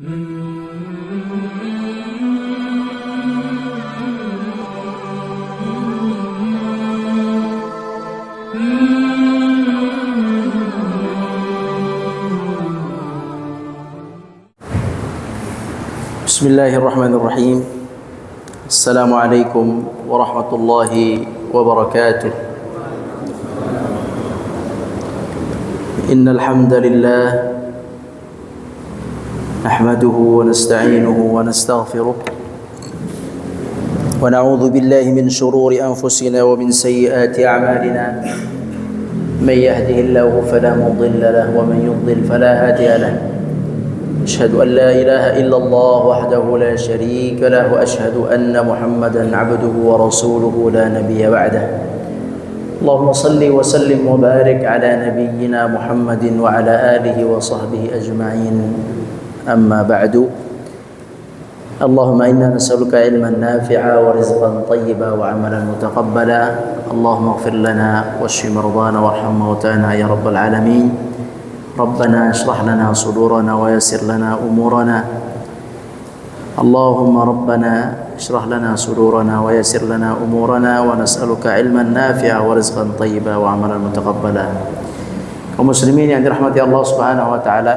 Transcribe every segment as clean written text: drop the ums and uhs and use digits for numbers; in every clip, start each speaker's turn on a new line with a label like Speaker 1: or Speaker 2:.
Speaker 1: Bismillahirrahmanirrahim. Assalamualaikum warahmatullahi wabarakatuh. Innal hamdalillah nahmaduhu wa nasta'inuhu wa nastaghfiruh wa na'udzu billahi min shururi anfusina wa min sayyiati a'malina. May yahdihillahu fala mudilla lahu wa man yudlil fala hadiya lahu. أشهد أن لا إله إلا الله وحده لا شريك له وأشهد أن محمدا عبده ورسوله لا نبي بعده اللهم صل وسلم وبارك على نبينا محمد وعلى آله وصحبه أجمعين أما بعد اللهم إنا نسألك علما نافعا ورزقا طيبا وعملا متقبلا اللهم اغفر لنا واشف مرضانا وارحم موتانا يا رب العالمين ربنا اشرح لنا صدورنا ويسر لنا أمورنا اللهم ربنا اشرح لنا صدورنا ويسر لنا أمورنا ونسألك علما نافعا ورزقا طيبا وعملا متقبلا. Kaum muslimin yang dirahmati Allah Subhanahu wa taala.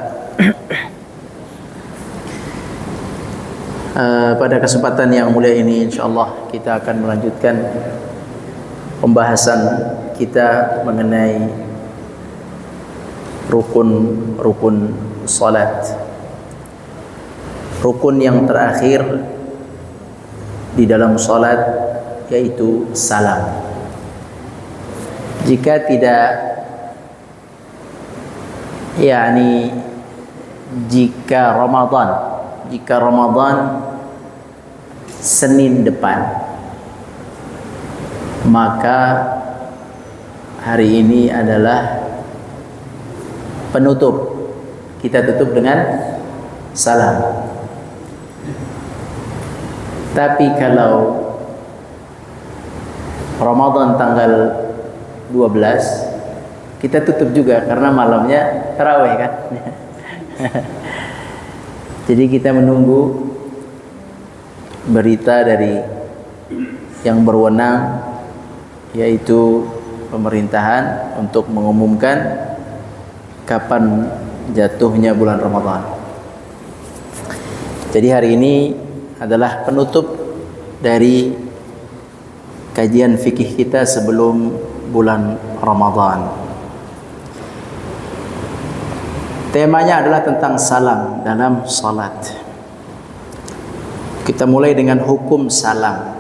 Speaker 1: Pada kesempatan yang mulia ini insyaallah kita akan melanjutkan pembahasan kita mengenai rukun salat. Rukun yang terakhir di dalam salat yaitu salam. Jika tidak jika Ramadan Senin depan, maka hari ini adalah penutup. Kita tutup dengan salam. Tapi kalau Ramadan tanggal 12, kita tutup juga karena malamnya tarawih kan. Jadi kita menunggu berita dari yang berwenang, yaitu pemerintahan, untuk mengumumkan kapan jatuhnya bulan Ramadan. Jadi hari ini adalah penutup dari kajian fikih kita sebelum bulan Ramadan. Temanya adalah tentang salam dalam salat. Kita mulai dengan hukum salam.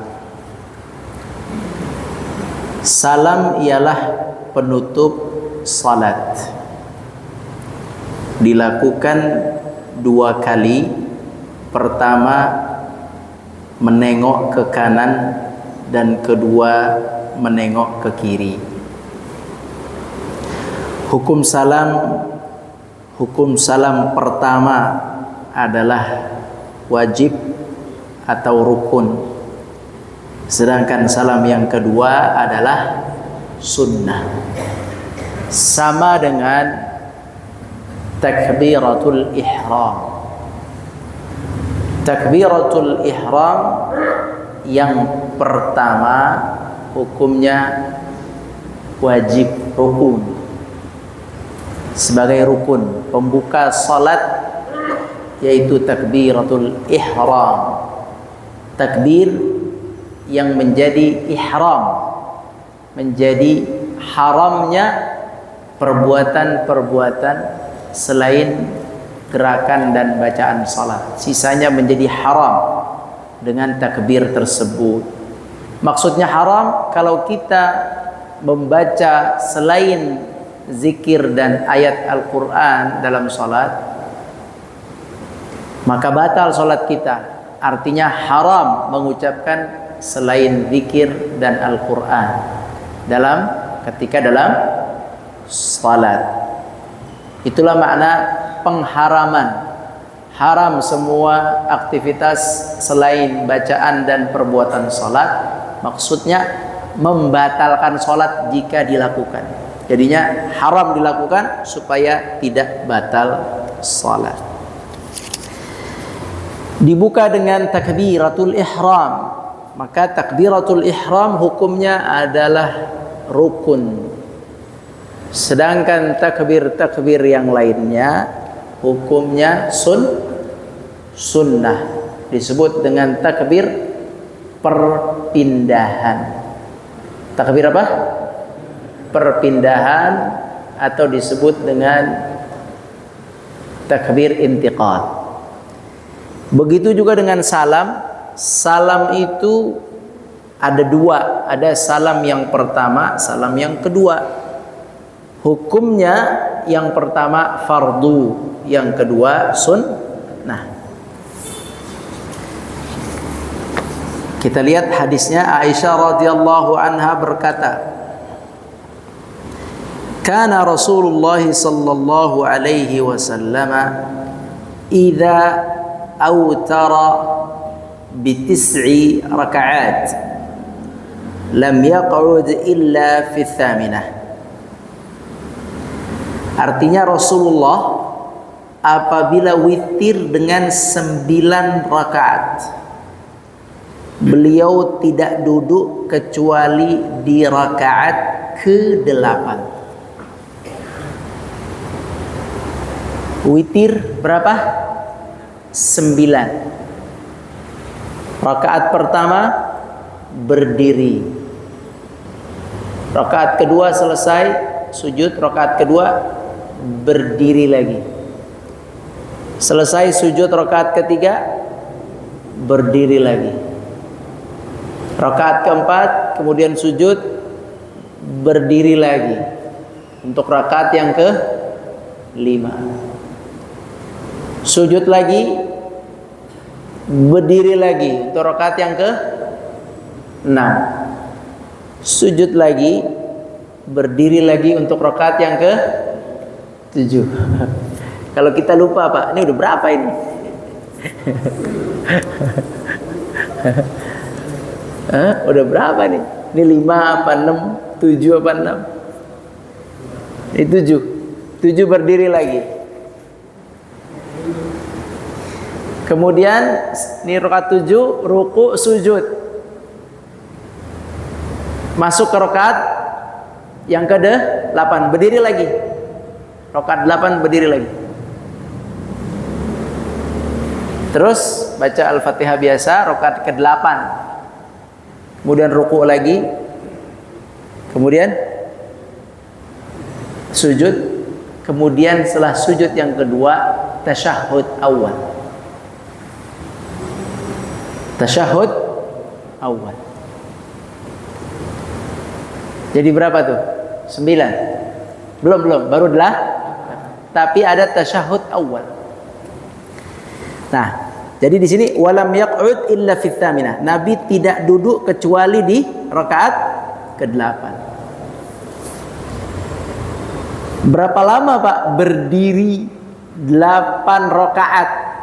Speaker 1: Salam ialah penutup salat. Dilakukan 2 kali. Pertama menengok ke kanan dan kedua menengok ke kiri. Hukum salam pertama adalah wajib atau rukun, sedangkan salam yang kedua adalah sunnah. Sama dengan takbiratul ihram. Takbiratul ihram yang pertama hukumnya wajib, rukun. Sebagai rukun pembuka salat yaitu takbiratul ihram. Takbir yang menjadi ihram, menjadi haramnya perbuatan-perbuatan selain gerakan dan bacaan salat. Sisanya menjadi haram dengan takbir tersebut. Maksudnya haram kalau kita membaca selain zikir dan ayat Al-Quran dalam salat, maka batal salat kita. Artinya haram mengucapkan selain zikir dan Al-Quran ketika dalam salat. Itulah makna pengharaman. Haram semua aktivitas selain bacaan dan perbuatan salat. Maksudnya membatalkan salat jika dilakukan. Jadinya haram dilakukan supaya tidak batal salat. dibuka dengan takbiratul ihram. Maka takbiratul ihram hukumnya adalah rukun. Sedangkan takbir-takbir yang lainnya hukumnya sunnah. Disebut dengan takbir perpindahan. Takbir apa? Perpindahan, atau disebut dengan takbir intiqal. Begitu juga dengan salam. Salam itu ada dua, ada salam yang pertama, salam yang kedua. Hukumnya yang pertama fardu, yang kedua sunnah. Kita lihat hadisnya. Aisyah radhiyallahu anha berkata, kana Rasulullah sallallahu alaihi wasallam idza awtara bi9 rakaat lam yaq'ud illa fi tsaminah. Artinya Rasulullah apabila witir dengan 9 rakaat, beliau tidak duduk kecuali di rakaat ke-8. Witir berapa? 9. Rakaat pertama berdiri, rakaat kedua selesai sujud, rakaat kedua berdiri lagi, selesai sujud rakaat ketiga berdiri lagi, rakaat keempat kemudian sujud berdiri lagi untuk rakaat yang ke-5, sujud lagi berdiri lagi untuk rakaat yang ke-6, sujud lagi berdiri lagi untuk rakaat yang ke-7. Kalau kita lupa, Pak, ini udah berapa ini? Udah berapa nih? Ini 5 apa 6? 7 apa 6? Ini 7 berdiri lagi. Kemudian ini rakaat 7, ruku, sujud. Masuk ke rakaat yang ke-8, berdiri lagi. Rakaat 8 berdiri lagi. Terus baca Al-Fatihah biasa, rakaat ke-8. Kemudian ruku lagi. Kemudian sujud. Kemudian setelah sujud yang kedua, tasyahud awal. Tasyahud awal. Jadi berapa tuh? 9. Belum, baru adalah. Tapi ada tasyahud awal. Nah, jadi di sini walam yaq'ud illa fi tsaminah. Nabi tidak duduk kecuali di rakaat ke-8. Berapa lama, Pak, berdiri 8 rakaat?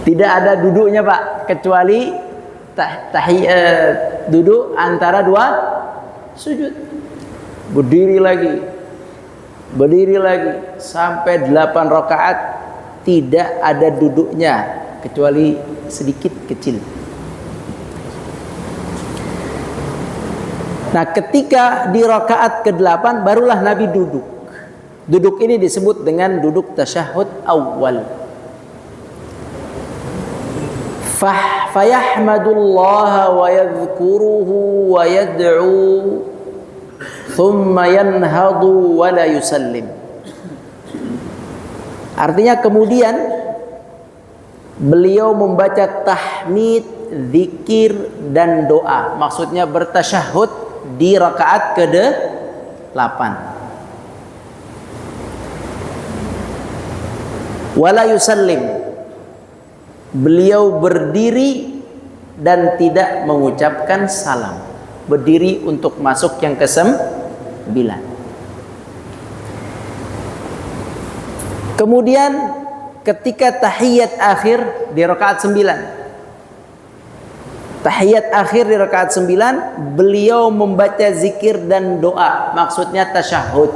Speaker 1: Tidak ada duduknya, Pak, kecuali duduk antara 2 sujud. Berdiri lagi sampai 8 rakaat, tidak ada duduknya kecuali sedikit kecil. Nah, ketika di rakaat ke-8 barulah Nabi duduk. Duduk ini disebut dengan duduk tasyahud awal. Fayahmadullaha wa yadhkuruhu wa yad'u thumma yanhadu wa la yusallim. Artinya kemudian beliau membaca tahmid, zikir dan doa. Maksudnya bertasyahud di rakaat ke-8. Wala yusallim. Beliau berdiri dan tidak mengucapkan salam. Berdiri untuk masuk yang ke-9. Kemudian ketika tahiyat akhir di rakaat 9. Tahiyat akhir di rakaat 9, beliau membaca zikir dan doa. Maksudnya tasyahud.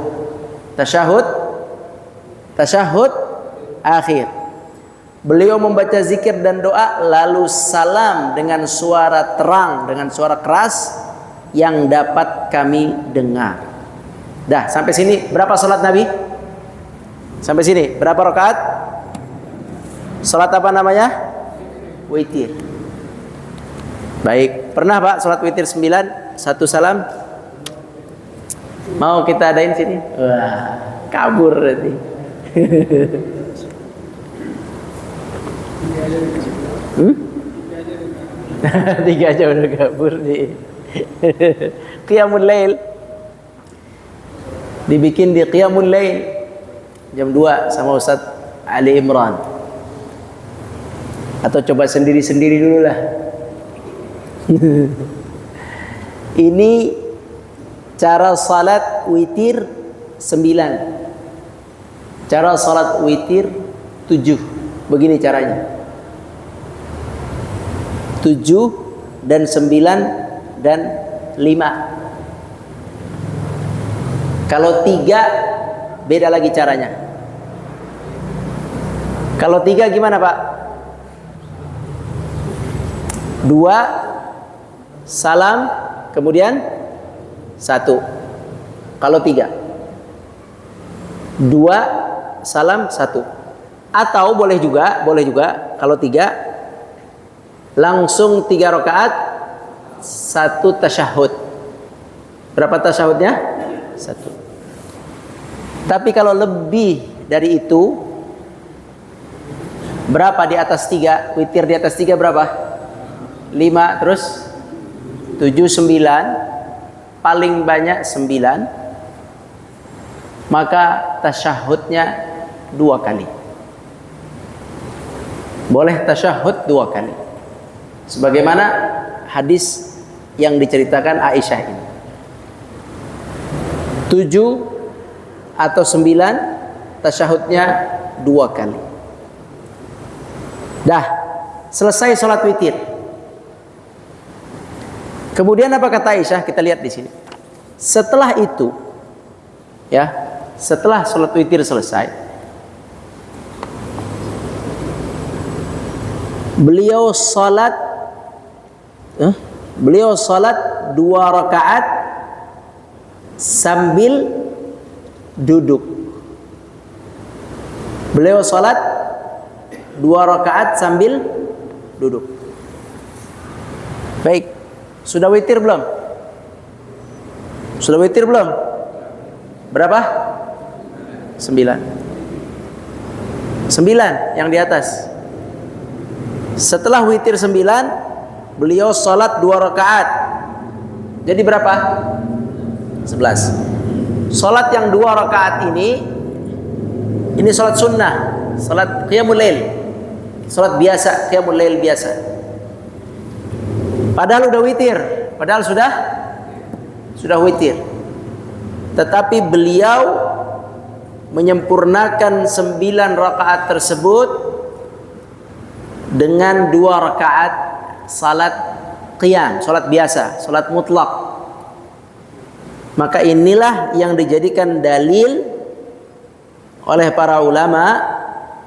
Speaker 1: Tasyahud akhir. Beliau membaca zikir dan doa lalu salam dengan suara terang, dengan suara keras yang dapat kami dengar. Dah, sampai sini berapa salat Nabi? Sampai sini berapa rakaat? Salat apa namanya? Witir. Baik, pernah Pak salat witir 9, satu salam? Mau kita adain sini? Wah, kabur nanti. Tiga aja udah kabur nih. Qiyamul Lail dibikin di Qiyamul Lail jam 2 sama Ustaz Ali Imran. Atau coba sendiri-sendiri dulu lah. Ini cara salat witir 9, cara salat witir 7. Begini caranya, 7 dan 9 dan 5. Kalau 3 beda lagi caranya. Kalau 3 gimana Pak? 2 salam, kemudian 1. Kalau 3 2 salam 1. Atau boleh juga kalau 3 langsung 3 rakaat 1 tasyahud. Berapa tasyahudnya? 1. Tapi kalau lebih dari itu, berapa di atas 3? Witir di atas 3 berapa? 5, terus 7, 9, paling banyak 9, maka tasyahudnya 2 kali. Boleh tasyahud 2 kali. Sebagaimana hadis yang diceritakan Aisyah ini. 7 atau 9 tasyahudnya 2 kali. Dah, selesai sholat witir. Kemudian apa kata Aisyah? Kita lihat di sini. Setelah itu, ya, setelah sholat witir selesai, beliau salat 2 rakaat sambil duduk. Beliau salat 2 rakaat sambil duduk. Baik, sudah witir belum? Sudah witir belum? Berapa? 9. 9 yang di atas. Setelah witir 9, beliau salat 2 rakaat. Jadi berapa? 11. Salat yang 2 rakaat ini salat sunnah, salat qiyamul lail, salat biasa, qiyamul lail biasa. Padahal udah witir, padahal sudah witir. Tetapi beliau menyempurnakan 9 rakaat tersebut dengan 2 rakaat salat qiyam, salat biasa, salat mutlak. Maka inilah yang dijadikan dalil oleh para ulama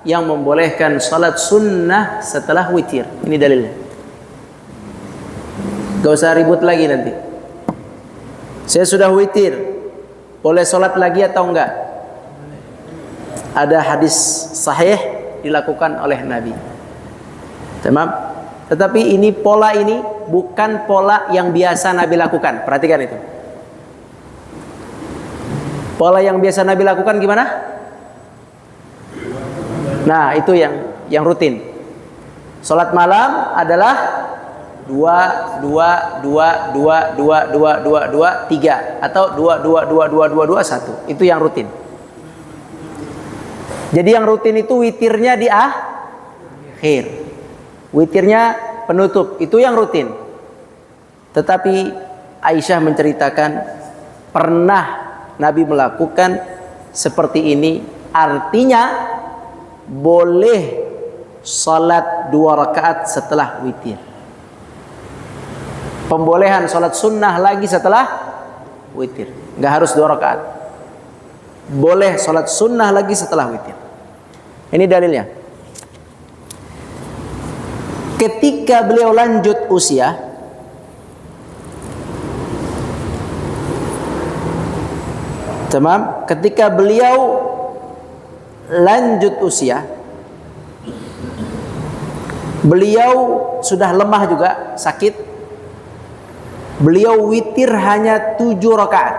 Speaker 1: yang membolehkan salat sunnah setelah witir. Ini dalilnya. Gak usah ribut lagi nanti. Saya sudah witir, boleh salat lagi atau enggak? Ada hadis sahih dilakukan oleh Nabi. Tamam. Tetapi ini pola ini bukan pola yang biasa Nabi lakukan. Perhatikan itu. Pola yang biasa Nabi lakukan gimana? Nah, itu yang rutin. Salat malam adalah 2 2 2 2 2 2 2 2 3 atau 2 2 2 2 2 2 1. Itu yang rutin. Jadi yang rutin itu witirnya di akhir. Witirnya penutup, itu yang rutin. Tetapi Aisyah menceritakan pernah Nabi melakukan seperti ini. Artinya boleh salat 2 rakaat setelah witir. Pembolehan salat sunnah lagi setelah witir. Nggak harus 2 rakaat. boleh sholat sunnah lagi setelah witir. Ini dalilnya. Ketika beliau lanjut usia, tamam, ketika beliau lanjut usia, beliau sudah lemah juga, sakit. Beliau witir hanya 7 rakaat.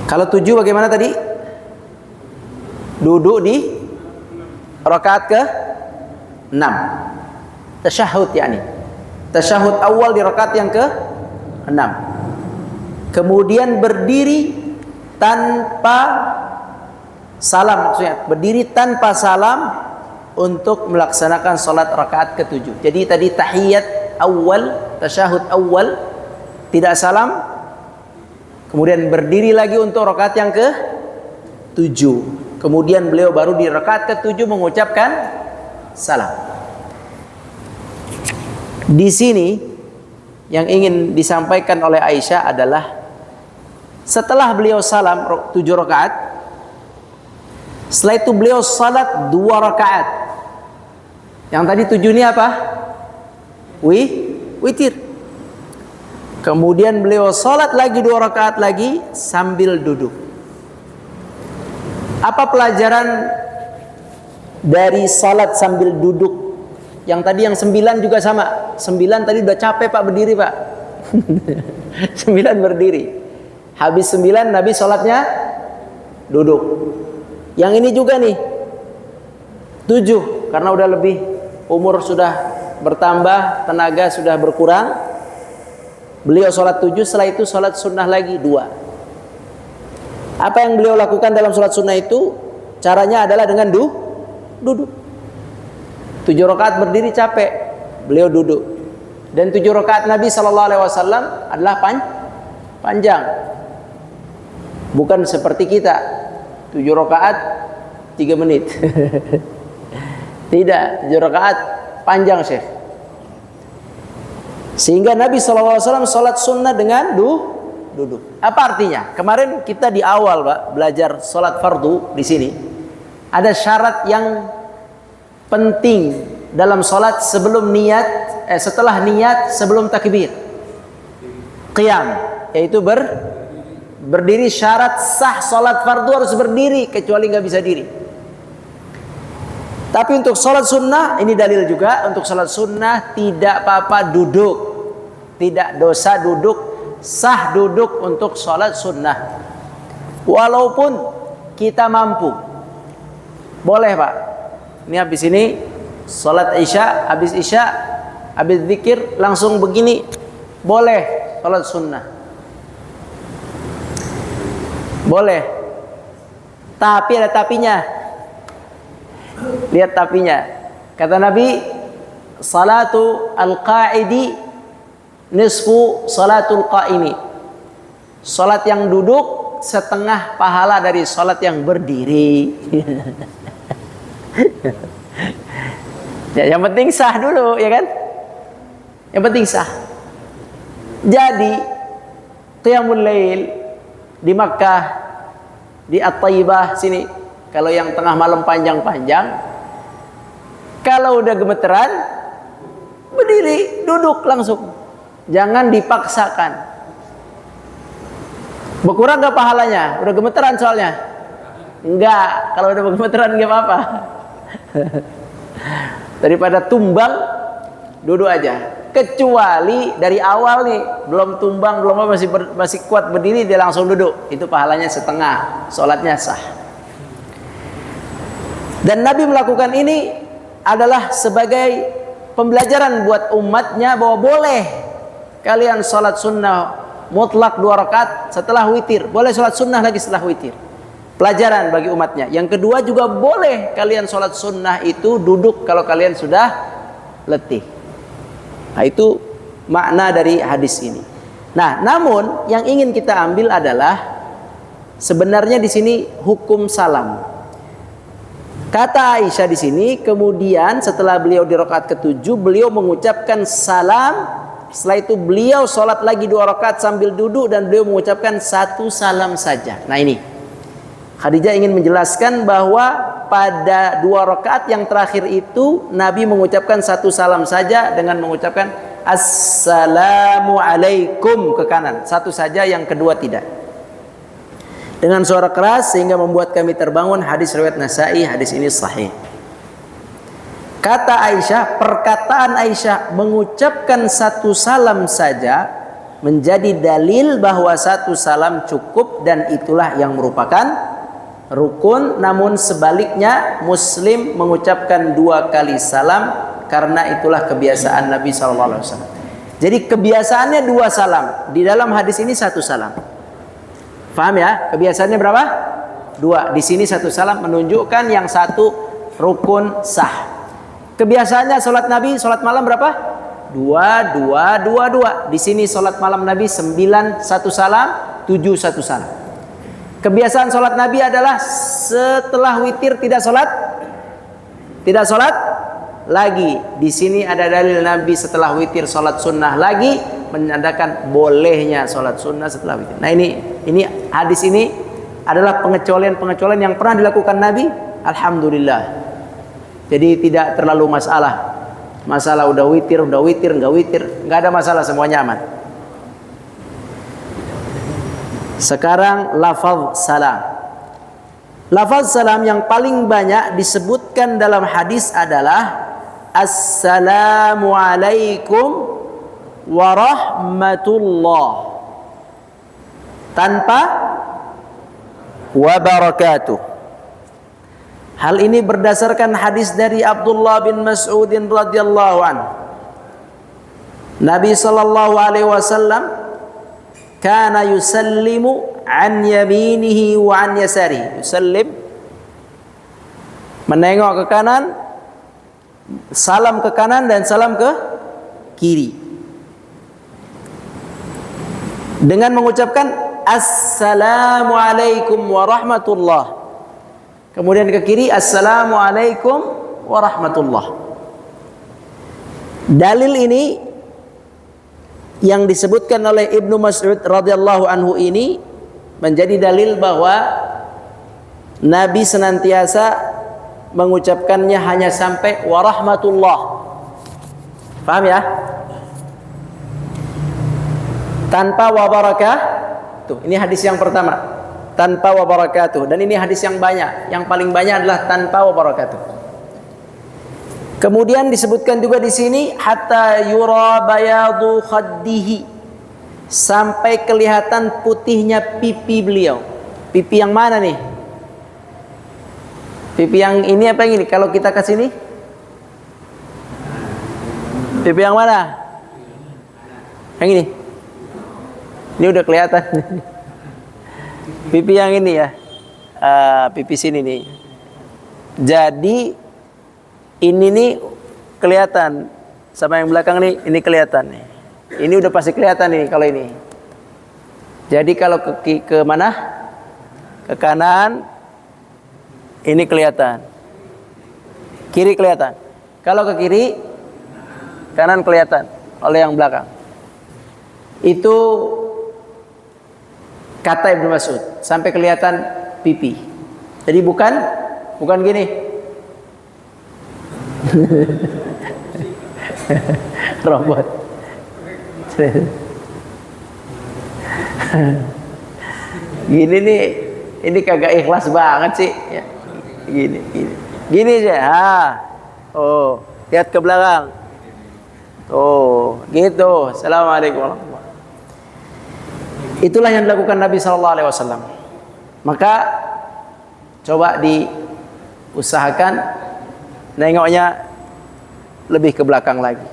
Speaker 1: Kalau 7 bagaimana tadi? Duduk di rakaat ke 6. Tasyahud yani. Tasyahud awal di rakaat yang ke 6. Kemudian berdiri tanpa salam, maksudnya berdiri tanpa salam untuk melaksanakan salat rakaat ke-7. Jadi tadi tahiyat awal, tasyahud awal, tidak salam, kemudian berdiri lagi untuk rakaat yang ke-7. Kemudian beliau baru di rakaat ke-7 mengucapkan salam. Di sini yang ingin disampaikan oleh Aisyah adalah setelah beliau salam 7 rakaat, setelah itu beliau salat 2 rakaat. Yang tadi 7 ini apa? Witir. Kemudian beliau salat lagi 2 rakaat lagi sambil duduk. Apa pelajaran dari salat sambil duduk? Yang tadi yang 9 juga sama. 9 tadi udah capek Pak berdiri Pak. 9 berdiri. Habis 9 Nabi salatnya duduk. Yang ini juga nih 7, karena udah lebih, umur sudah bertambah, tenaga sudah berkurang. Beliau sholat 7, setelah itu sholat sunnah lagi 2. Apa yang beliau lakukan dalam sholat sunnah itu? Caranya adalah dengan duduk. 7 rakaat berdiri capek, beliau duduk. Dan 7 rakaat Nabi SAW adalah panjang. Bukan seperti kita 7 rakaat 3 menit. Tidak, 7 rakaat panjang Syekh. Sehingga Nabi SAW sholat sunnah dengan duduk. Apa artinya? Kemarin kita di awal Pak belajar sholat fardu di sini. Ada syarat yang penting dalam sholat sebelum niat, setelah niat, sebelum takbir. Qiyam, yaitu berdiri. Syarat sah sholat fardu harus berdiri, kecuali nggak bisa diri. Tapi untuk sholat sunnah, ini dalil juga, untuk sholat sunnah tidak apa-apa duduk, tidak dosa duduk, sah duduk untuk sholat sunnah. Walaupun kita mampu, boleh Pak. Ini habis ini sholat isya, habis zikir langsung begini, boleh sholat sunnah. Boleh. Tapi ada tapinya. Lihat tapinya. Kata Nabi, salatu al-qa'idi nisfu salatul qa'imi. Salat yang duduk setengah pahala dari salat yang berdiri. Ya, yang penting sah dulu, ya kan? Yang penting sah. Jadi qiyamul lail di Makkah, di At-Taibah sini, kalau yang tengah malam panjang-panjang, kalau udah gemeteran, berdiri, duduk langsung. Jangan dipaksakan. Berkurang gak pahalanya? Udah gemeteran soalnya? Enggak, kalau udah gemeteran gak apa-apa. Daripada tumbang, duduk aja. Kecuali dari awal nih, belum tumbang, belum apa, masih kuat berdiri, dia langsung duduk. Itu pahalanya setengah, sholatnya sah. Dan Nabi melakukan ini adalah sebagai pembelajaran buat umatnya bahwa boleh kalian sholat sunnah mutlak 2 rakaat setelah witir. Boleh sholat sunnah lagi setelah witir. Pelajaran bagi umatnya. Yang kedua juga boleh kalian sholat sunnah itu duduk kalau kalian sudah letih. Nah, itu makna dari hadis ini. Nah, namun yang ingin kita ambil adalah sebenarnya di sini hukum salam. Kata Aisyah di sini, kemudian setelah beliau di rakaat ke-7, beliau mengucapkan salam Setelah itu beliau sholat lagi 2 rakaat sambil duduk dan beliau mengucapkan 1 salam saja. Nah ini Khadijah ingin menjelaskan bahwa pada 2 rakaat yang terakhir itu Nabi mengucapkan 1 salam saja dengan mengucapkan Assalamu alaikum ke kanan, 1 saja, yang kedua tidak. Dengan suara keras sehingga membuat kami terbangun. Hadis riwayat Nasa'i, hadis ini sahih. Kata Aisyah, perkataan Aisyah mengucapkan 1 salam saja menjadi dalil bahwa 1 salam cukup dan itulah yang merupakan rukun. Namun sebaliknya Muslim mengucapkan 2 kali salam karena itulah kebiasaan Nabi SAW. Jadi kebiasaannya 2 salam. Di dalam hadis ini 1 salam. Paham ya? Kebiasaannya berapa? 2. Di sini 1 salam menunjukkan yang 1 rukun sah. Kebiasaannya sholat Nabi, sholat malam berapa? 2, 2, 2, 2. Di sini sholat malam Nabi 9, 1 salam, 7, 1 salam. Kebiasaan sholat Nabi adalah setelah witir tidak sholat lagi. Di sini ada dalil Nabi setelah witir sholat sunnah lagi, menandakan bolehnya sholat sunnah setelah witir. Nah ini hadis ini adalah pengecualian yang pernah dilakukan Nabi. Alhamdulillah. Jadi tidak terlalu masalah. Masalah udah witir, nggak witir, nggak ada masalah, semuanya aman. Sekarang lafaz salam. Lafaz salam yang paling banyak disebutkan dalam hadis adalah Assalamu alaikum warahmatullah, tanpa wabarakatuh. Hal ini berdasarkan hadis dari Abdullah bin Mas'ud radhiyallahu anhu. Nabi sallallahu alaihi wasallam kana yusallimu an yaminihi wa an yasarihi. Yusallim, menengok ke kanan, salam ke kanan dan salam ke kiri. Dengan mengucapkan Assalamu alaikum warahmatullah. Kemudian ke kiri, Assalamualaikum warahmatullah. Dalil ini yang disebutkan oleh Ibnu Mas'ud radhiyallahu anhu ini menjadi dalil bahwa Nabi senantiasa mengucapkannya hanya sampai warahmatullah. Paham ya? Tanpa wabarakatuh. Ini hadis yang pertama. Tanpa wabarakatuh, dan ini hadis yang banyak. Yang paling banyak adalah tanpa wabarakatuh. Kemudian disebutkan juga di sini hatta yura bayadu khaddihi, sampai kelihatan putihnya pipi beliau. Pipi yang mana nih? Pipi yang ini apa yang ini? Kalau kita ke sini, pipi yang mana? Yang ini. Ini udah kelihatan. Pipi yang ini ya, pipi sini nih. Jadi ini nih kelihatan, sama yang belakang nih, ini kelihatan nih. Ini udah pasti kelihatan nih kalau ini. Jadi kalau ke mana? Ke kanan, ini kelihatan. Kiri kelihatan. Kalau ke kiri, kanan kelihatan oleh yang belakang. Itu kata Ibnu Mas'ud, sampai kelihatan pipi. Jadi bukan gini. Robot. Gini nih, ini kagak ikhlas banget sih. Ya. Gini aja. Oh, lihat ke belakang. Oh, gitu. Assalamualaikum warahmatullahi wabarakatuh. Itulah yang dilakukan Nabi SAW. Maka coba diusahakan nengoknya lebih ke belakang lagi.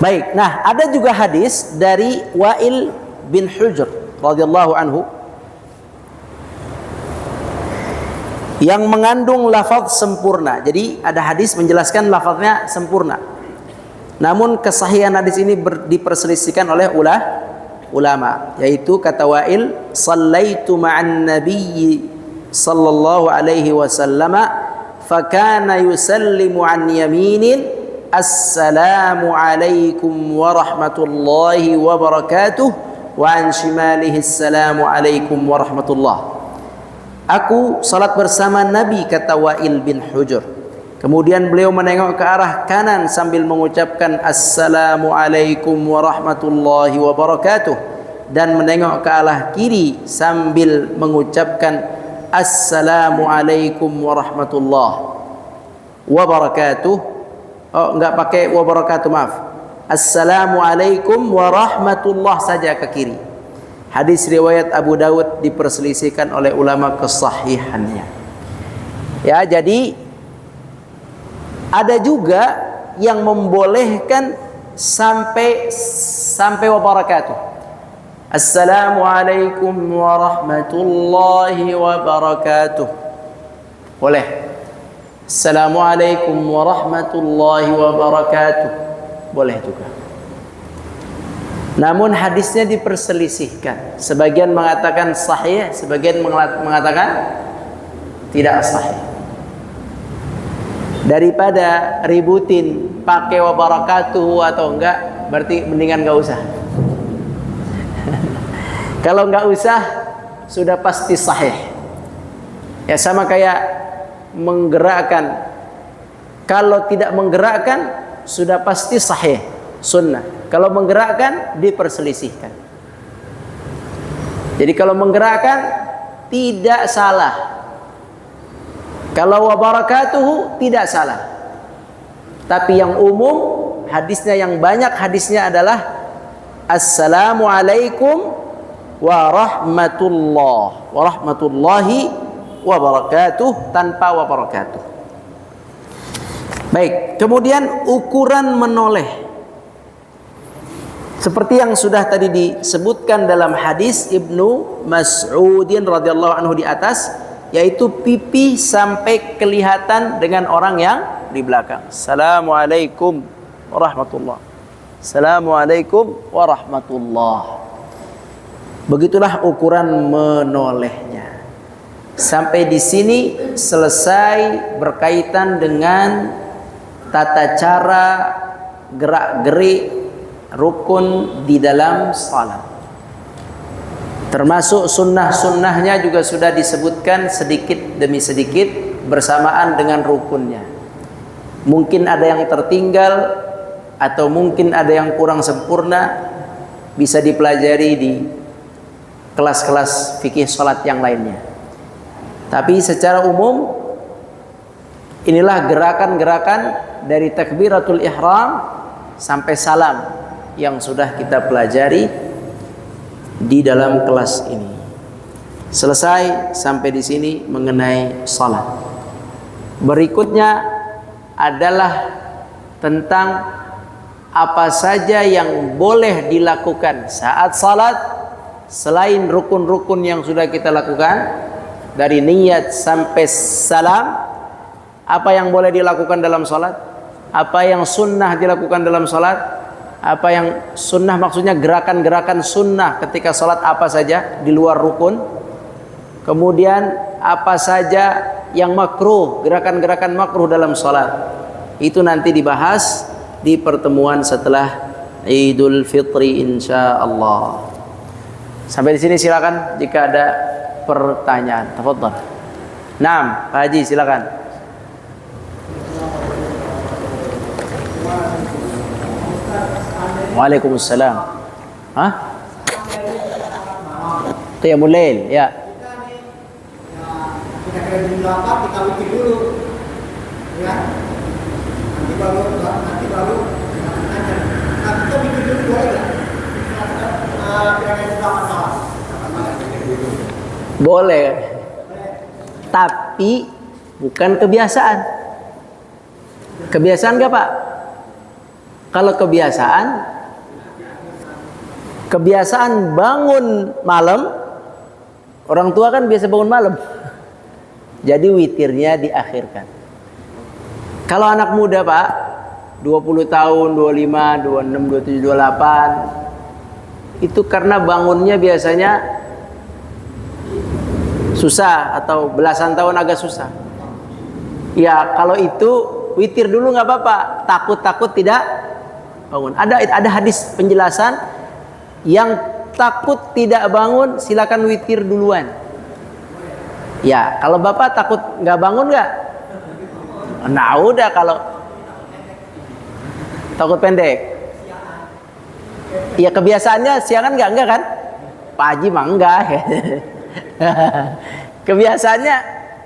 Speaker 1: Baik, nah ada juga hadis dari Wa'il bin Hujr radhiyallahu anhu yang mengandung lafaz sempurna. Jadi ada hadis menjelaskan lafaznya sempurna. Namun kesahihan hadis ini diperselisihkan oleh ulama, yaitu kata Wa'il, "Shallaitu ma'an nabiyyi sallallahu alaihi wasallam fa kana yusallimu an yaminin assalamu alaikum warahmatullahi wabarakatuh, wa an shimalihi assalamu alaikum warahmatullah. Aku salat bersama Nabi, kata Wa'il bin Hujr. Kemudian beliau menengok ke arah kanan sambil mengucapkan assalamu alaikum warahmatullahi wabarakatuh, dan menengok ke arah kiri sambil mengucapkan assalamu alaikum warahmatullahi wabarakatuh. Oh, enggak pakai wabarakatuh, maaf. Assalamu alaikum warahmatullahi saja ke kiri. Hadis riwayat Abu Dawud diperselisihkan oleh ulama kesahihannya. Ya, jadi ada juga yang membolehkan sampai wabarakatuh. Assalamualaikum warahmatullahi wabarakatuh. Boleh. Assalamualaikum warahmatullahi wabarakatuh. Boleh juga. Namun hadisnya diperselisihkan. Sebagian mengatakan sahih, sebagian mengatakan tidak sahih. Daripada ributin pakai wabarakatuh atau enggak, berarti mendingan enggak usah. Kalau enggak usah, sudah pasti sahih. Ya, sama kayak menggerakkan. Kalau tidak menggerakkan, sudah pasti sahih, sunnah. Kalau menggerakkan, diperselisihkan. Jadi kalau menggerakkan, tidak salah. Kalau wabarakatuhu, tidak salah. Tapi yang umum, hadisnya yang banyak, hadisnya adalah assalamualaikum warahmatullahi wabarakatuh, tanpa wabarakatuh. Baik, kemudian ukuran menoleh. Seperti yang sudah tadi disebutkan dalam hadis Ibnu Mas'udin radhiyallahu anhu di atas, yaitu pipi sampai kelihatan dengan orang yang di belakang. Assalamualaikum warahmatullah. Assalamualaikum warahmatullah. Begitulah ukuran menolehnya. Sampai di sini selesai berkaitan dengan tata cara gerak-gerik rukun di dalam salat. Termasuk sunnah-sunnahnya juga sudah disebutkan sedikit demi sedikit bersamaan dengan rukunnya. Mungkin ada yang tertinggal atau mungkin ada yang kurang sempurna, bisa dipelajari di kelas-kelas fikih salat yang lainnya. Tapi secara umum inilah gerakan-gerakan dari takbiratul ihram sampai salam yang sudah kita pelajari di dalam kelas ini. Selesai sampai di sini mengenai salat. Berikutnya adalah tentang apa saja yang boleh dilakukan saat salat selain rukun-rukun yang sudah kita lakukan, dari niat sampai salam. Apa yang boleh dilakukan dalam salat, apa yang sunnah dilakukan dalam salat. Apa yang sunnah maksudnya gerakan-gerakan sunnah ketika sholat apa saja di luar rukun. Kemudian apa saja yang makruh, gerakan-gerakan makruh dalam sholat. Itu nanti dibahas di pertemuan setelah Idul Fitri insyaallah. Sampai di sini silakan jika ada pertanyaan. Tafadhal. Naam, Pak Haji silakan. Waalaikumsalam. Hah? Qiyamul Lail, ya.
Speaker 2: Kita kira jam 8 kita witir dulu. Ya. Nanti baru kita witir dulu boleh enggak?
Speaker 1: Boleh. Tapi bukan kebiasaan. Kebiasaan enggak, Pak? Kalau kebiasaan bangun malam, orang tua kan biasa bangun malam. Jadi witirnya diakhirkan. Kalau anak muda, Pak, 20 tahun, 25, 26, 27, 28, itu karena bangunnya biasanya susah atau belasan tahun agak susah. Ya, kalau itu witir dulu nggak apa-apa. Takut tidak bangun. Ada hadis penjelasan yang takut tidak bangun silakan witir duluan. Ya, kalau bapak takut nggak bangun nggak? Nah udah, kalau takut pendek, ya kebiasaannya siangan enggak kan? Pak Haji mah enggak. Kebiasaannya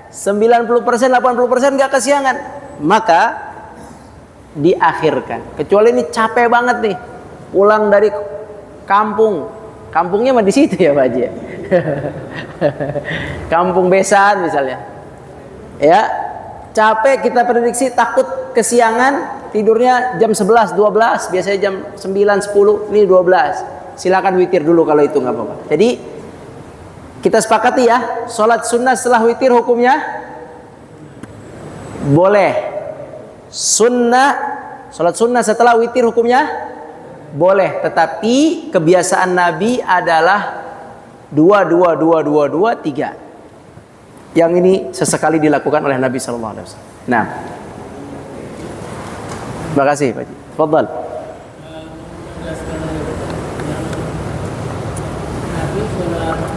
Speaker 1: 90%, 80% enggak kesiangan. Maka diakhirkan. Kecuali ini capek banget nih, pulang dari kampung. Kampungnya mah di situ ya Pak Haji. Kampung Besan misalnya. Ya, capek, kita prediksi takut kesiangan, tidurnya jam 11, 12, biasanya jam 9, 10, ini 12. Silakan witir dulu kalau itu nggak apa-apa. Jadi kita sepakati ya, sholat sunnah setelah witir hukumnya boleh. Sholat sunnah setelah witir hukumnya boleh. Tetapi kebiasaan Nabi adalah 2, 3. Yang ini sesekali dilakukan oleh Nabi SAW. Nah, terima kasih Pak Haji. Fadhal.
Speaker 3: Nabi sholat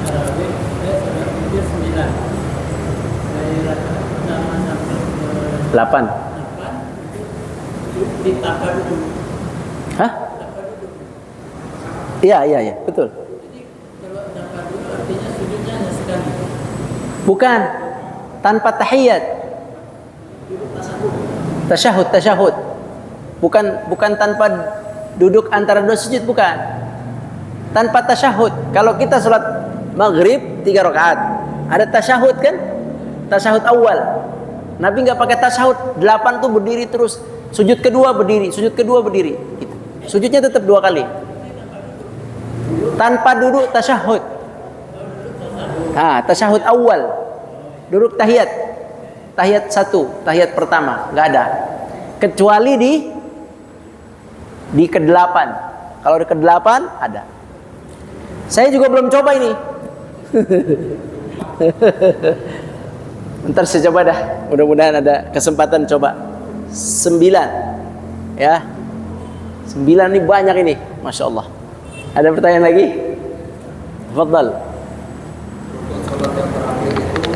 Speaker 3: tarawih, sholat witir 9. Dari rakaat pertama sampai ke
Speaker 1: 8.
Speaker 3: 8 itu ditambah dulu.
Speaker 1: Hah? Iya, betul.
Speaker 3: Jadi kalau tambah dulu artinya sujudnya hanya sekali.
Speaker 1: Bukan, tanpa tahiyat. Tasyahud. Bukan tanpa duduk antara dua sujud, bukan. Tanpa tasyahud. Kalau kita sholat maghrib 3 rakaat, ada tasyahud kan? Tasyahud awal. Nabi nggak pakai tasyahud 8 tuh berdiri terus. Sujud kedua berdiri. Gitu. Sujudnya tetap 2 kali. Tanpa duduk tasyahud. Tasyahud awal. Duduk tahiyat. Tahiyat 1, tahiyat pertama, nggak ada. Kecuali di ke-8. Kalau di ke-8 ada. Saya juga belum coba ini. Ntar saya coba dah. Mudah-mudahan ada kesempatan coba. 9. Ya. 9 ini banyak ini, Masya Allah. Ada pertanyaan lagi? Fadhal.
Speaker 4: Rukun sholat yang terakhir itu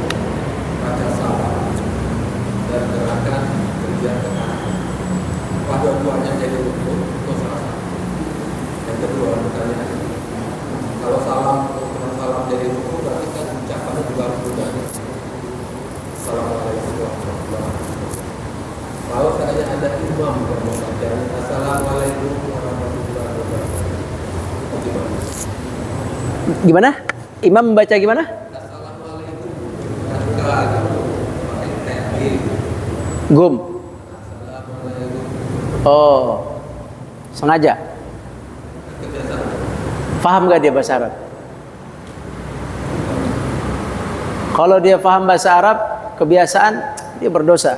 Speaker 4: baca salam dan gerakan kerja ke kanan. Apa dua-duanya jadi rukun atau salah satu? Yang kedua, pertanyaan, kalau rukun salam jadi rukun berarti kan ucapannya juga harus berubah. Assalamualaikum warahmatullahi wabarakatuh. Kalau seandainya ada imam yang membaca Assalamualaikum warahmatullahi wabarakatuh, gimana?
Speaker 1: Gimana? Imam membaca gimana?
Speaker 4: Assalamualaikum warahmatullahi
Speaker 1: Gum.
Speaker 4: wabarakatuh.
Speaker 1: Oh, sengaja. Faham gak dia bahasa Arab? Kalau dia faham bahasa Arab, kebiasaan dia berdosa.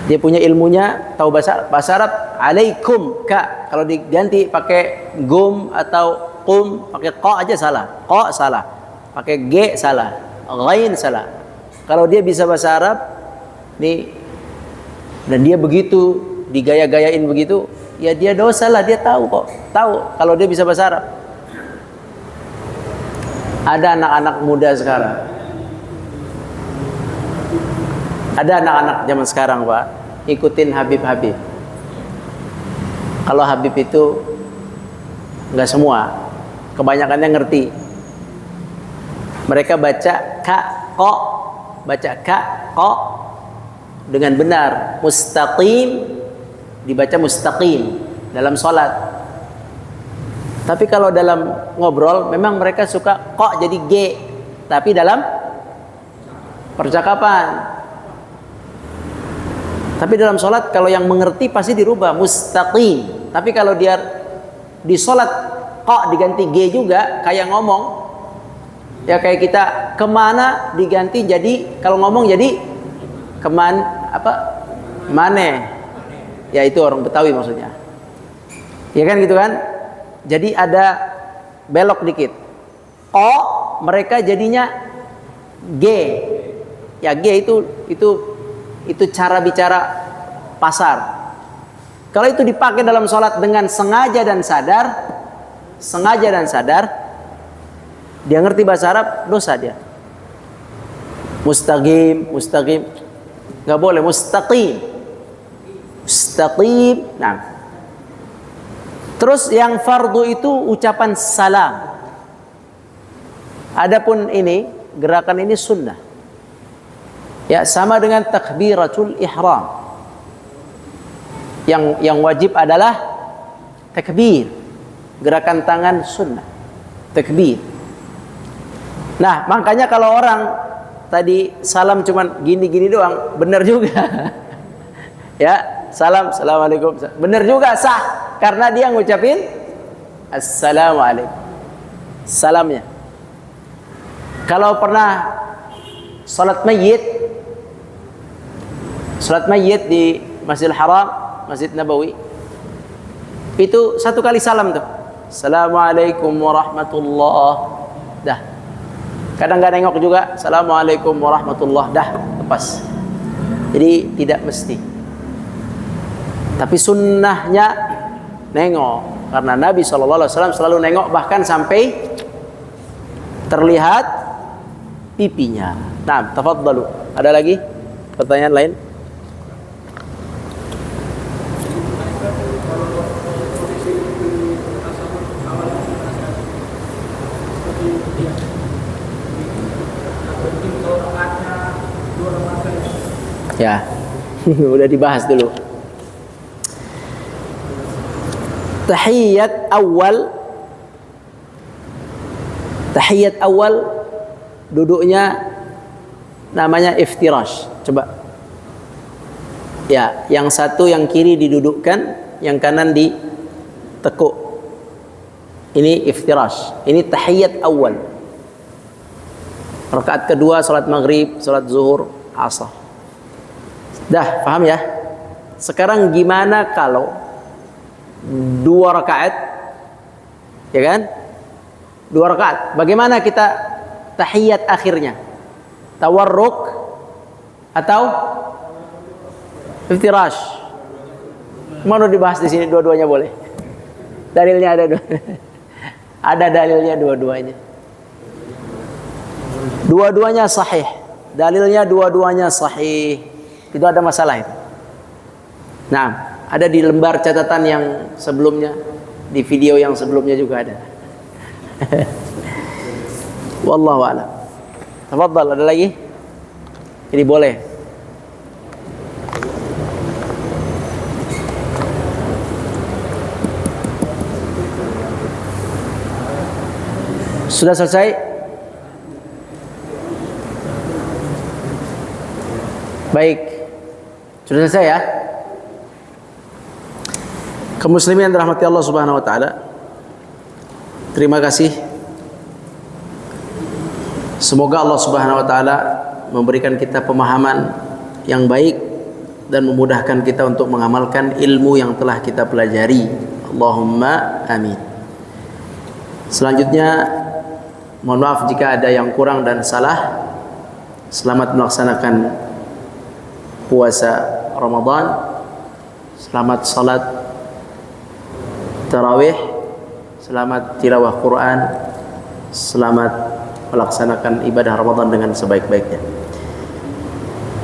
Speaker 1: Dia punya ilmunya, tahu bahasa Arab. Alaikum ka. Kalau diganti pakai gum atau qum, pakai qa aja salah. Qa salah. Pakai g salah. Ghain salah. Kalau dia bisa bahasa Arab, nih, dan dia begitu digaya-gayain begitu, ya dia dosa lah. Dia tahu kok. Tahu kalau dia bisa bahasa Arab. Ada anak-anak muda sekarang. Ada anak-anak zaman sekarang, Pak, ikutin Habib-Habib. Kalau Habib itu enggak semua, kebanyakannya ngerti. Mereka baca ka ko, baca ka ko dengan benar, mustaqim dibaca mustaqim dalam sholat. Tapi kalau dalam ngobrol memang mereka suka kok jadi G, tapi dalam percakapan. Tapi dalam sholat kalau yang mengerti pasti dirubah mustaqim. Tapi kalau dia di sholat kok diganti G juga kayak ngomong, ya kayak kita kemana diganti jadi, kalau ngomong jadi mane, ya itu orang Betawi maksudnya, ya kan gitu kan. Jadi ada belok dikit. O mereka jadinya G. Ya G itu Itu cara bicara pasar. Kalau itu dipakai dalam sholat dengan sengaja dan sadar, dia ngerti bahasa Arab, dosa dia. Mustaqim, nggak boleh mustaqim. Nah. Terus yang fardu itu ucapan salam. Adapun ini, gerakan ini sunnah. Ya, sama dengan takbiratul ihram. Yang wajib adalah takbir. Gerakan tangan sunnah. Takbir. Nah, makanya kalau orang tadi salam cuman gini-gini doang, benar juga. Ya, assalamualaikum. Benar juga, sah, karena dia ngucapin assalamualaikum. Salamnya. Kalau pernah salat mayit di Masjidil Haram, Masjid Nabawi, itu satu kali salam tuh. Assalamualaikum warahmatullah. Dah. Kadang nggak nengok juga. Assalamualaikum warahmatullah. Dah, lepas. Jadi tidak mesti. Tapi sunnahnya nengok, karena Nabi SAW selalu nengok, bahkan sampai terlihat pipinya. Nah, tafadhalu. Ada lagi pertanyaan lain? Ya, udah dibahas dulu. Tahiyat awal duduknya namanya iftirash. Coba. Ya, yang satu yang kiri didudukkan, yang kanan ditekuk. Ini iftirash. Ini tahiyat awal. Rakaat kedua salat maghrib, salat zuhur, asar. Dah, paham ya? Sekarang gimana kalau 2 rakaat? Ya kan? 2 rakaat. Bagaimana kita tahiyat akhirnya? Tawarruk atau iftirash? Mau dibahas di sini, dua-duanya boleh. Dalilnya ada dua. Ada dalilnya dua-duanya. Dua-duanya sahih. Dalilnya dua-duanya sahih. Tidak ada masalah itu. Nah, ada di lembar catatan yang sebelumnya, di video yang sebelumnya juga ada. Wallahu a'lam. Tafadhal, ada lagi? Ini boleh. Sudah selesai? Baik. Sudah selesai ya? Kaum muslimin yang dirahmati Allah Subhanahu wa taala. Terima kasih. Semoga Allah Subhanahu wa taala memberikan kita pemahaman yang baik dan memudahkan kita untuk mengamalkan ilmu yang telah kita pelajari. Allahumma amin. Selanjutnya, mohon maaf jika ada yang kurang dan salah. Selamat melaksanakan puasa Ramadan. Selamat salat tarawih. Selamat tilawah Quran. Selamat melaksanakan ibadah Ramadan dengan sebaik-baiknya.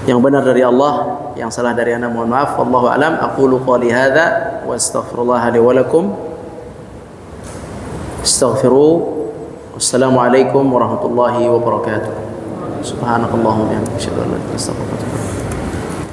Speaker 1: Yang benar dari Allah, yang salah dari ana mohon maaf. Wallahu a'lam. Aqulu qali hadza wa astaghfirullah li wa lakum. Astaghfiru. Wassalamualaikum warahmatullahi wabarakatuh. Subhanakallahumma wa bihamdika asyhadu an la ilaha illa anta astaghfiruka wa atubu ilaik.